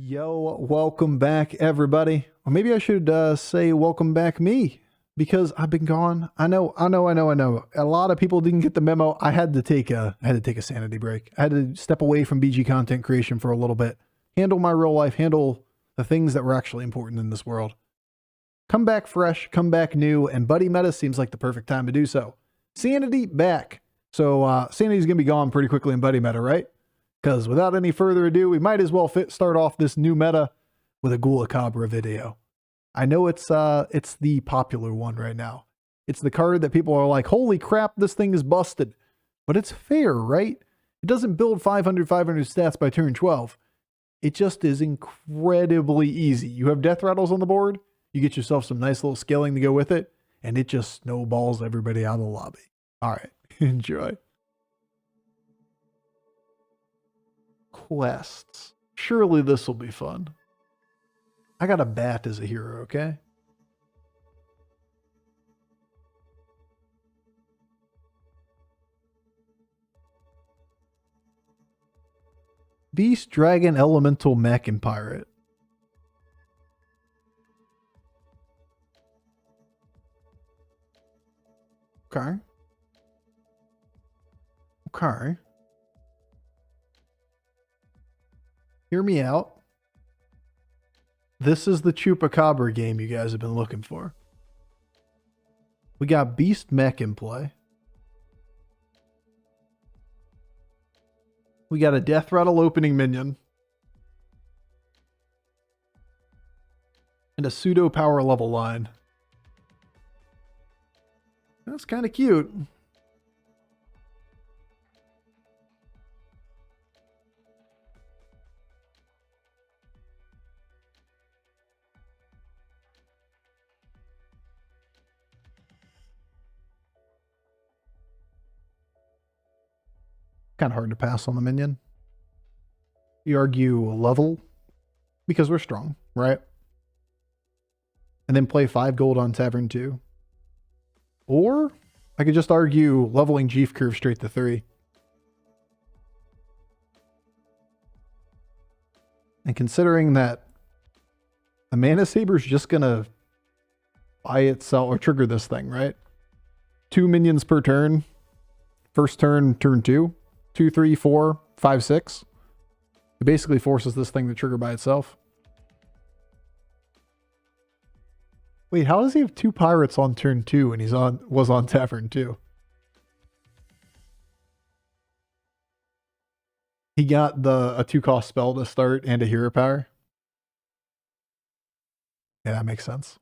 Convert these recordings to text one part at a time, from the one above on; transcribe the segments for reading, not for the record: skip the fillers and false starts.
Yo, welcome back, everybody. Or maybe I should say welcome back me, because I've been gone. I know. A lot of people didn't get the memo. I had to take a sanity break. I had to step away from BG content creation for a little bit. Handle my real life, handle the things that were actually important in this world. Come back fresh, come back new, and Buddy Meta seems like the perfect time to do so. Sanity back. So Sanity's going to be gone pretty quickly in Buddy Meta, right? Because without any further ado, we might as well start off this new meta with a Ghoul-Acabra video. I know it's the popular one right now. It's the card that people are like, holy crap, this thing is busted. But it's fair, right? It doesn't build 500 stats by turn 12. It just is incredibly easy. You have Deathrattles on the board, you get yourself some nice little scaling to go with it, and it just snowballs everybody out of the lobby. All right, enjoy. Quests. Surely this will be fun. I got a bat as a hero, okay? Beast, Dragon, Elemental, Mech, and Pirate. Okay. Okay. Hear me out. This is the Chupacabra game you guys have been looking for. We got Beast Mech in play. We got a Deathrattle opening minion. And a pseudo power level line. That's kind of cute. Kind of hard to pass on the minion. You argue level because we're strong, right? And then play 5 gold on Tavern 2. Or I could just argue leveling Jeef Curve straight to 3. And considering that the Mana Saber's just gonna buy itself or trigger this thing, right? 2 minions per turn. First turn, turn 2. 2, 3, 4, 5, 6. It basically forces this thing to trigger by itself. Wait, how does he have 2 pirates on turn 2 and was on Tavern 2? He got a 2-cost spell to start and a hero power. Yeah, that makes sense.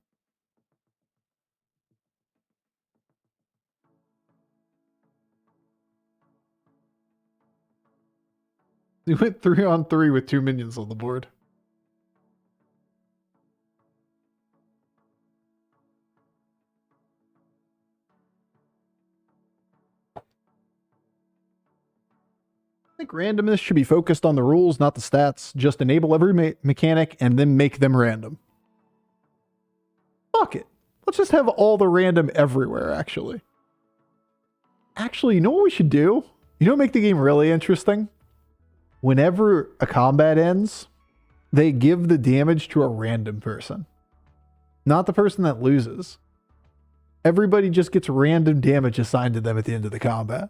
He went 3-on-3 with 2 minions on the board. I think randomness should be focused on the rules, not the stats. Just enable every mechanic and then make them random. Fuck it. Let's just have all the random everywhere, actually. Actually, you know what we should do? You know what make the game really interesting? Whenever a combat ends, they give the damage to a random person. Not the person that loses. Everybody just gets random damage assigned to them at the end of the combat.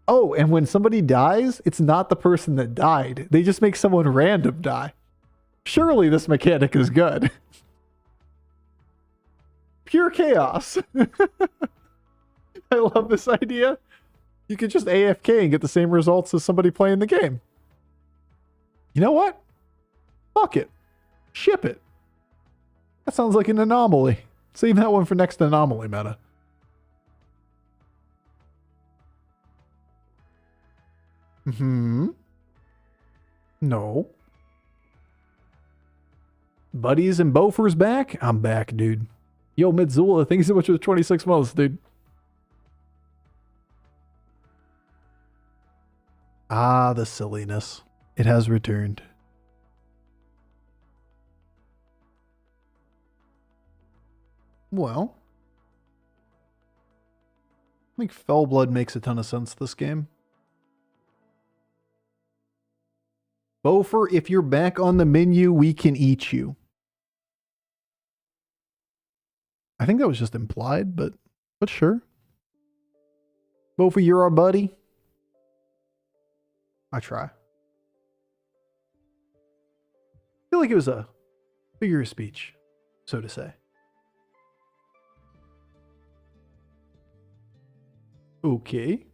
Oh, and when somebody dies, it's not the person that died. They just make someone random die. Surely this mechanic is good. Pure chaos. I love this idea. You could just AFK and get the same results as somebody playing the game. You know what? Fuck it. Ship it. That sounds like an anomaly. Save that one for next anomaly meta. No. Buddies and Bofur's back? I'm back, dude. Yo, Midzula, thanks so much for the 26 months, dude. Ah, the silliness. It has returned. Well, I think Fellblood makes a ton of sense this game. Bofur, if you're back on the menu, we can eat you. I think that was just implied, but sure. Bofur, you're our buddy. I try. I feel like it was a figure of speech, so to say. Okay.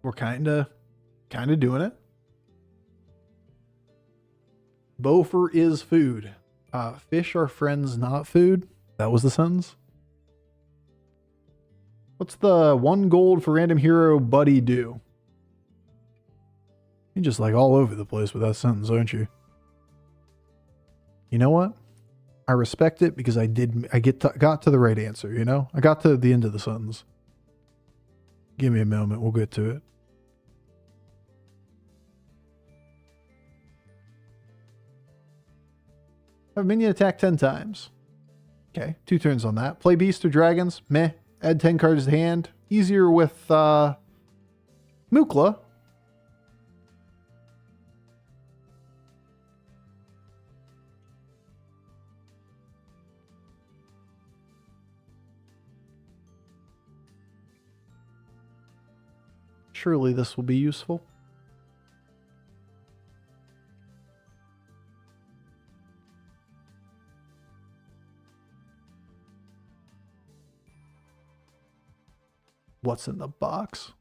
We're kind of doing it. Bofur is food. Fish are friends, not food. That was the sentence. What's the 1 gold for random hero buddy do? You're just like all over the place with that sentence, aren't you? You know what? I respect it because I got to the right answer, you know? I got to the end of the sentence. Give me a moment, we'll get to it. Have a minion attack 10 times. Okay, 2 turns on that. Play beast or dragons. Meh. Add 10 cards to hand. Easier with Mukla. Surely this will be useful. What's in the box?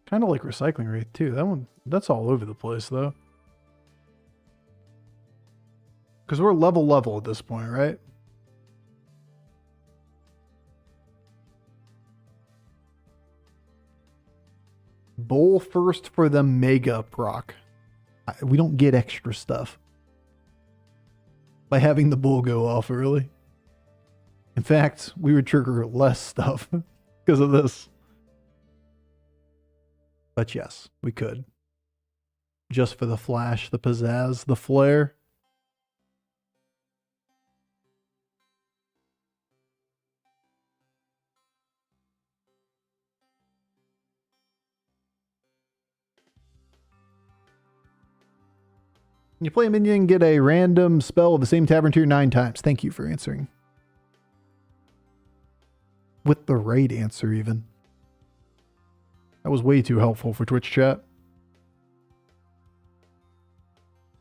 Kind of like recycling rate too. That's all over the place though. Because we're level at this point, right? Bowl first for the mega proc. We don't get extra stuff by having the bull go off early. In fact, we would trigger less stuff because of this. But yes, we could. Just for the flash, the pizzazz, the flair. You play a minion, get a random spell of the same tavern tier 9 times. Thank you for answering. With the right answer, even. That was way too helpful for Twitch chat.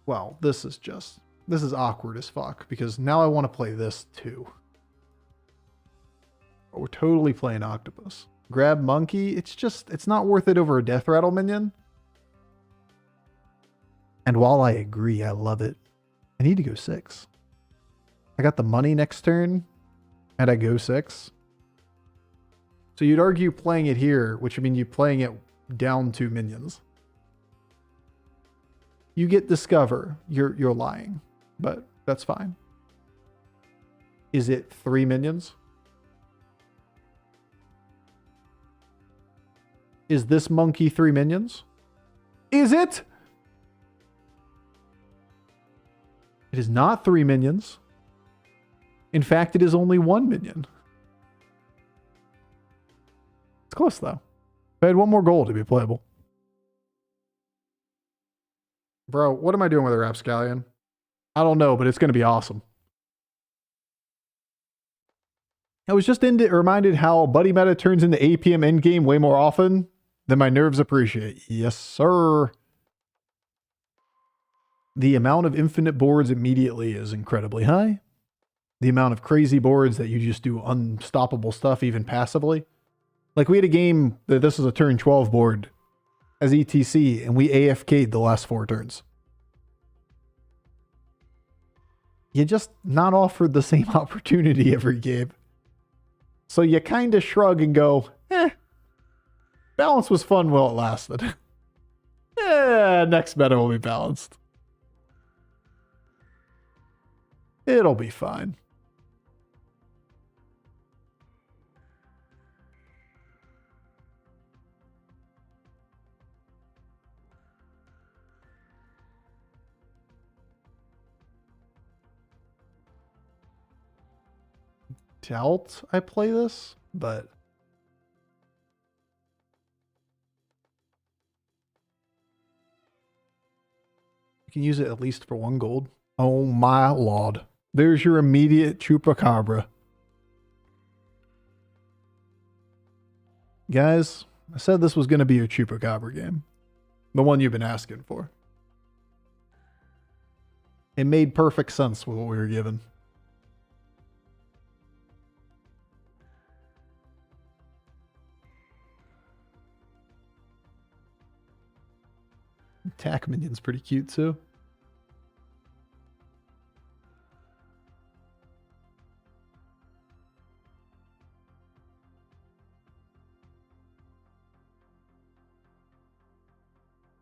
Well, this is awkward as fuck, because now I want to play this too. But we're totally playing Octopus. Grab Monkey, it's not worth it over a Deathrattle minion. And while I agree, I love it, I need to go 6. I got the money next turn, and I go 6. So you'd argue playing it here, which would mean you playing it down 2 minions. You get Discover. You're lying, but that's fine. Is it 3 minions? Is this monkey 3 minions? Is it? It is not 3 minions. In fact, it is only 1 minion. It's close, though. If I had 1 more gold to be playable. Bro, what am I doing with a Rapscallion? I don't know, but it's going to be awesome. I was just reminded how Buddy Meta turns into APM endgame way more often than my nerves appreciate. Yes, sir. The amount of infinite boards immediately is incredibly high. The amount of crazy boards that you just do unstoppable stuff even passively. Like we had a game that this is a turn 12 board as ETC and we AFK'd the last 4 turns. You just not offered the same opportunity every game. So you kind of shrug and go, balance was fun while it lasted. Next meta will be balanced. It'll be fine. Doubt I play this, but You can use it at least for 1 gold. Oh my lord. There's your immediate Chupacabra. Guys, I said this was going to be your Chupacabra game. The one you've been asking for. It made perfect sense with what we were given. Attack minion's pretty cute too.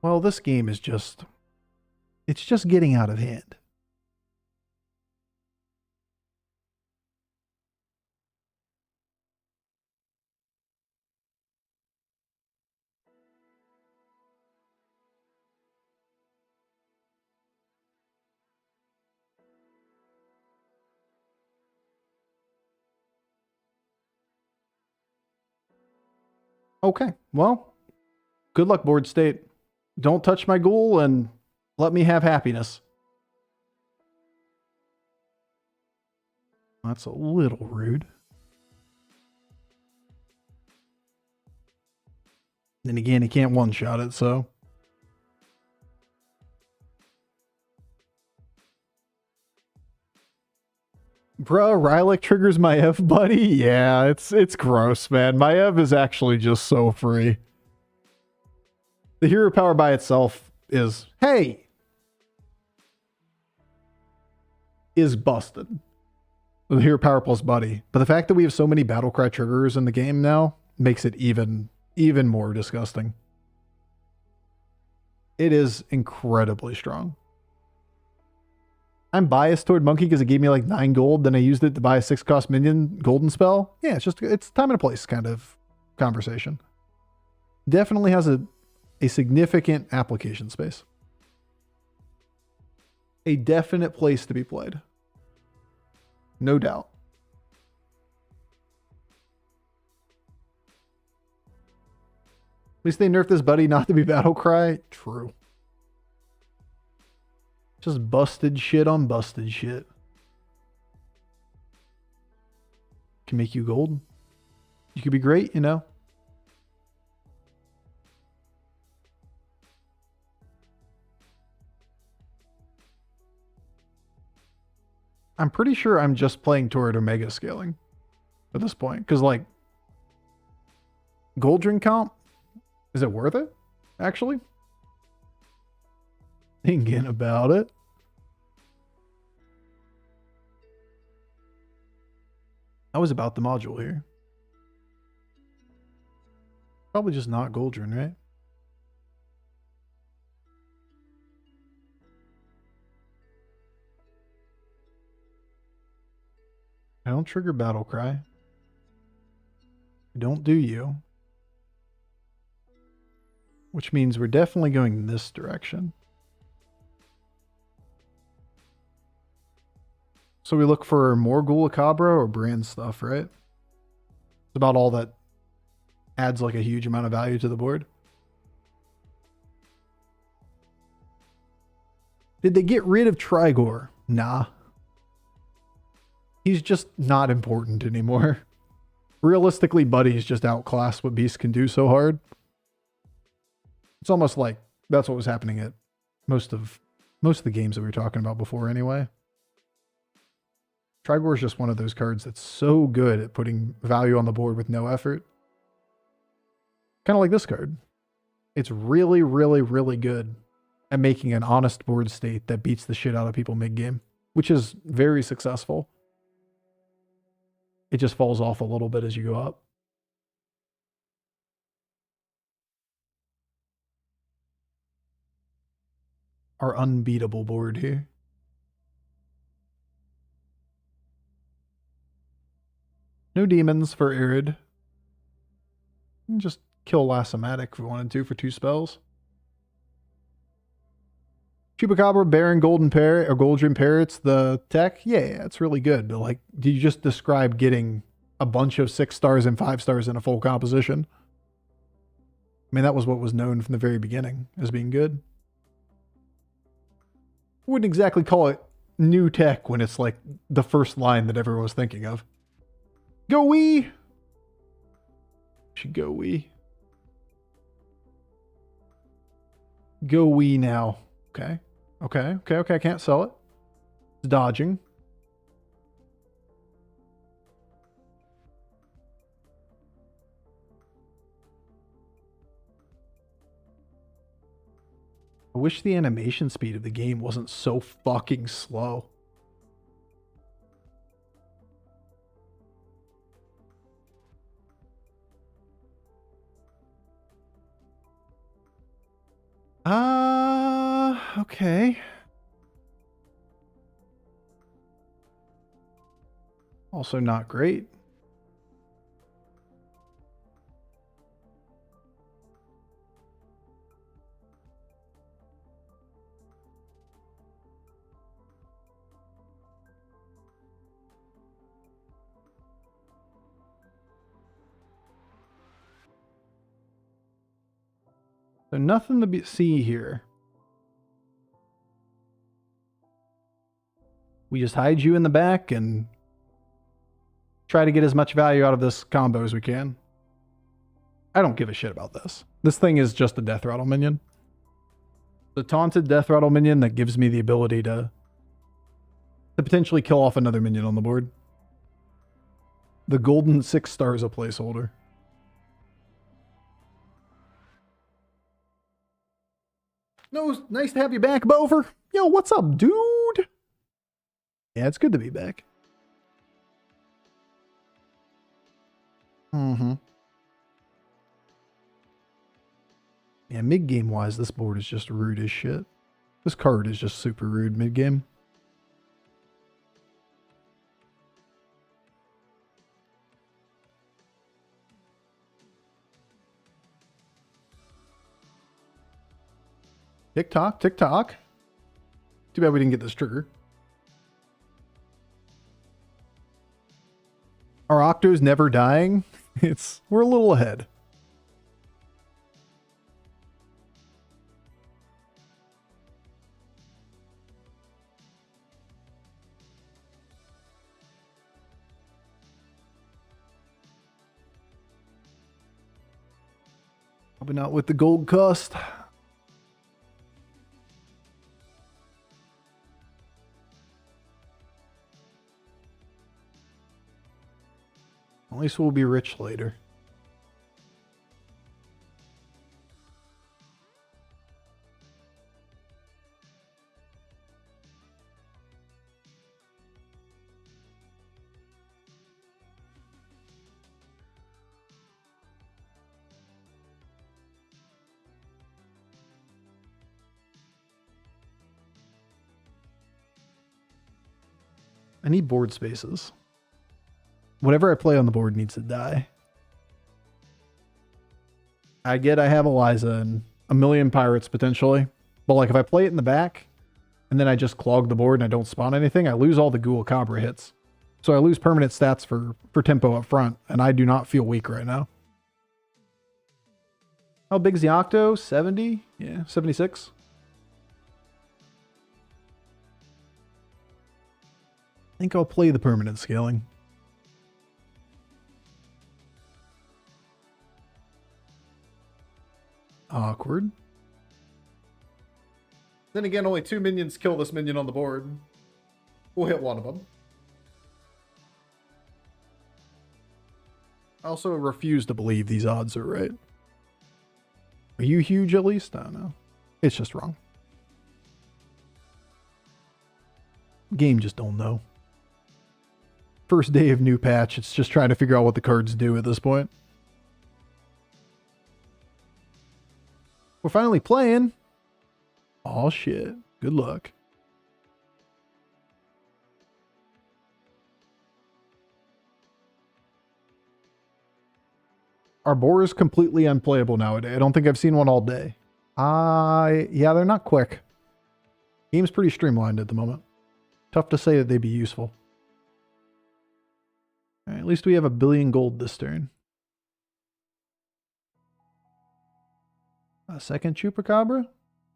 Well, this game is just... it's just getting out of hand. Okay, well, good luck, board state. Don't touch my ghoul and let me have happiness. That's a little rude. Then again, he can't one-shot it, so... Bruh, Rylak triggers my F, buddy? Yeah, it's gross, man. My F is actually just so free. The hero power by itself is, hey, is busted. The hero power plus buddy. But the fact that we have so many battlecry triggers in the game now makes it even more disgusting. It is incredibly strong. I'm biased toward Monkey because it gave me like 9 gold, then I used it to buy a 6-cost minion golden spell. Yeah, it's time and a place kind of conversation. Definitely has a significant application space. A definite place to be played. No doubt. At least they nerfed this buddy not to be battle cry. True. Just busted shit on busted shit. Can make you gold. You could be great, you know. I'm pretty sure I'm just playing toward Omega scaling at this point. Because, like, gold drink comp, is it worth it, actually? Thinking about it. I was about the module here. Probably just not Goldrin, right? I don't trigger battle cry. Don't do you. Which means we're definitely going in this direction. So we look for more Ghoul-Acabra or brand stuff, right? It's about all that adds like a huge amount of value to the board. Did they get rid of Trigor? Nah. He's just not important anymore. Realistically, Buddy's just outclassed what Beast can do so hard. It's almost like that's what was happening at most of the games that we were talking about before anyway. Trigor is just one of those cards that's so good at putting value on the board with no effort. Kind of like this card. It's really, really, really good at making an honest board state that beats the shit out of people mid-game, which is very successful. It just falls off a little bit as you go up. Our unbeatable board here. No demons for Arid. Just kill Lassomatic if we wanted to for 2 spells. Chupacabra, Baron, Golden Parrot, or Goldrin Parrots, the tech, yeah, it's really good. But like, did you just describe getting a bunch of 6 stars and 5 stars in a full composition? I mean, that was what was known from the very beginning as being good. wouldn't exactly call it new tech when it's like the first line that everyone was thinking of. Go we! Should go we. Go we now. Okay. Okay. I can't sell it. It's dodging. I wish the animation speed of the game wasn't so fucking slow. Okay. Also not great. So nothing to see here. We just hide you in the back and try to get as much value out of this combo as we can. I don't give a shit about this. This thing is just a Deathrattle minion. The taunted Deathrattle minion that gives me the ability to potentially kill off another minion on the board. The golden 6 star is a placeholder. No, nice to have you back, Bofur. Yo, what's up, dude? Yeah, it's good to be back. Mm-hmm. Yeah, mid-game wise, this board is just rude as shit. This card is just super rude mid-game. Tick-tock, tick-tock. Too bad we didn't get this trigger. Our Octo's never dying. We're a little ahead. Probably not with the gold cost. At least we'll be rich later. I need board spaces. Whatever I play on the board needs to die. I have Eliza and a million pirates potentially. But like if I play it in the back and then I just clog the board and I don't spawn anything, I lose all the Ghoul-Acabra hits. So I lose permanent stats for tempo up front, and I do not feel weak right now. How big is the Octo? 70? Yeah, 76. I think I'll play the permanent scaling. Awkward. Then again, only 2 minions kill this minion on the board. We'll hit one of them. I also refuse to believe these odds are right. Are you huge at least? I don't know. It's just wrong. Game just don't know. First day of new patch, it's just trying to figure out what the cards do at this point. We're finally playing. Oh shit. Good luck. Our boar is completely unplayable nowadays. I don't think I've seen one all day. Yeah, they're not quick. Game's pretty streamlined at the moment. Tough to say that they'd be useful. All right, at least we have 1 billion gold this turn. A second Chupacabra?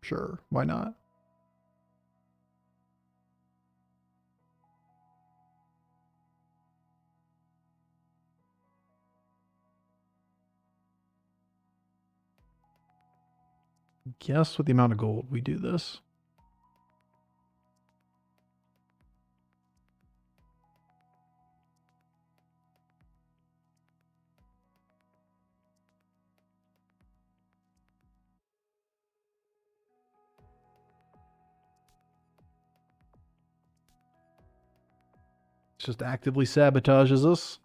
Sure, why not? Guess with the amount of gold we do this. Just actively sabotages us.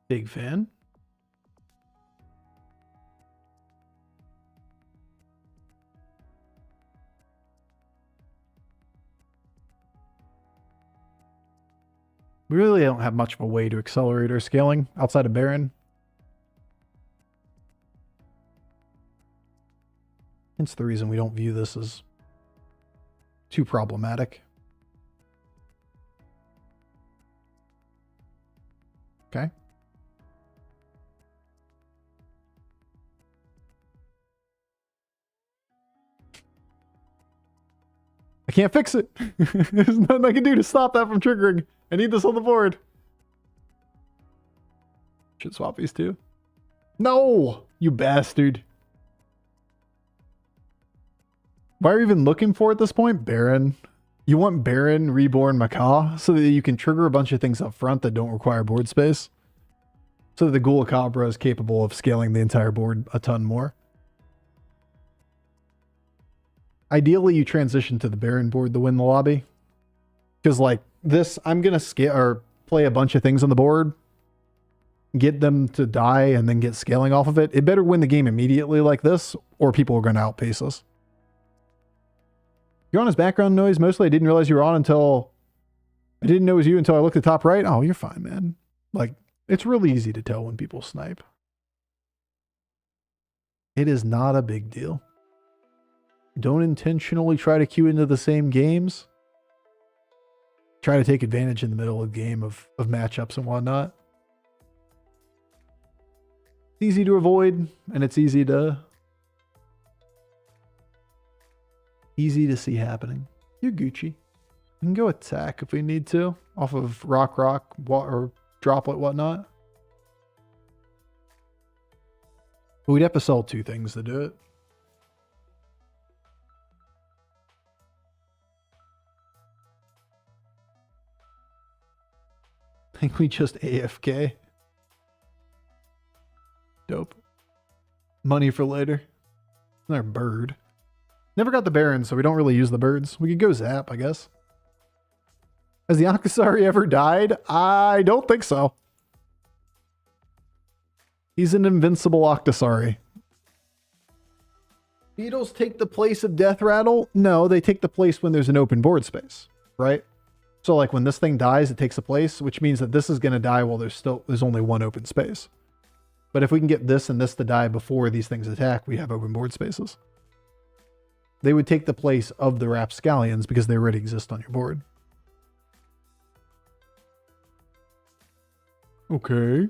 Big fan. We really don't have much of a way to accelerate our scaling outside of Baron. Hence the reason we don't view this as too problematic. Okay. I can't fix it. There's nothing I can do to stop that from triggering. I need this on the board. Should swap these two. No, you bastard. Why are you even looking for at this point? Baron. You want Baron Reborn Macaw so that you can trigger a bunch of things up front that don't require board space. So that the Ghoul-Acabra is capable of scaling the entire board a ton more. Ideally, you transition to the Baron board to win the lobby. Because like this, I'm going to scale or play a bunch of things on the board. Get them to die and then get scaling off of it. It better win the game immediately like this, or people are going to outpace us. You're on his background noise. Mostly I didn't realize you were on until... I didn't know it was you until I looked at the top right. Oh, you're fine, man. Like, it's really easy to tell when people snipe. It is not a big deal. Don't intentionally try to queue into the same games. Try to take advantage in the middle of the game of matchups and whatnot. It's easy to avoid, and it's easy to see happening. You're Gucci. We can go attack if we need to, off of rock, or droplet, whatnot. But we'd have to sell 2 things to do it. I think we just AFK. Dope. Money for later. Another bird. Never got the Baron, so we don't really use the birds. We could go Zap, I guess. Has the Akasari ever died? I don't think so. He's an invincible Octasari. Beetles take the place of Deathrattle? No, they take the place when there's an open board space, right? So like when this thing dies, it takes a place, which means that this is going to die while there's only one open space. But if we can get this and this to die before these things attack, we have open board spaces. They would take the place of the Rapscallions because they already exist on your board. Okay.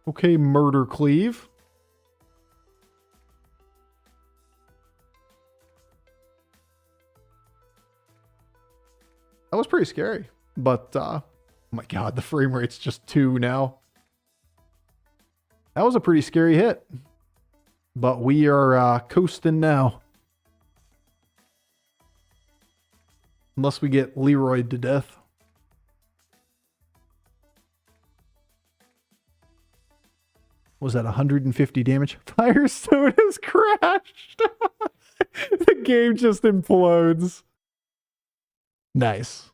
Okay, Murder Cleave. That was pretty scary. But, oh my god, the frame rate's just 2 now. That was a pretty scary hit. But we are coasting now. Unless we get Leroyed to death. Was that 150 damage? Firestone has crashed. The game just implodes. Nice.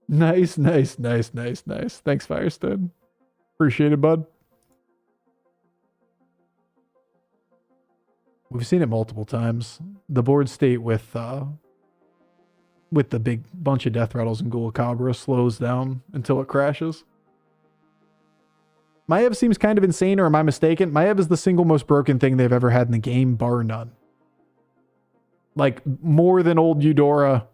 Nice. Thanks, Firestone. Appreciate it, bud. We've seen it multiple times. The board state with the big bunch of Deathrattles and Ghoul-Acabra slows down until it crashes. Maiev seems kind of insane, or am I mistaken? Maiev is the single most broken thing they've ever had in the game, bar none. Like, more than old Eudora.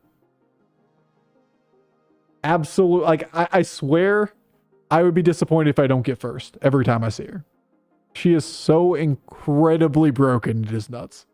Absolute. Like, I swear I would be disappointed if I don't get first every time I see her. She is so incredibly broken, it is nuts.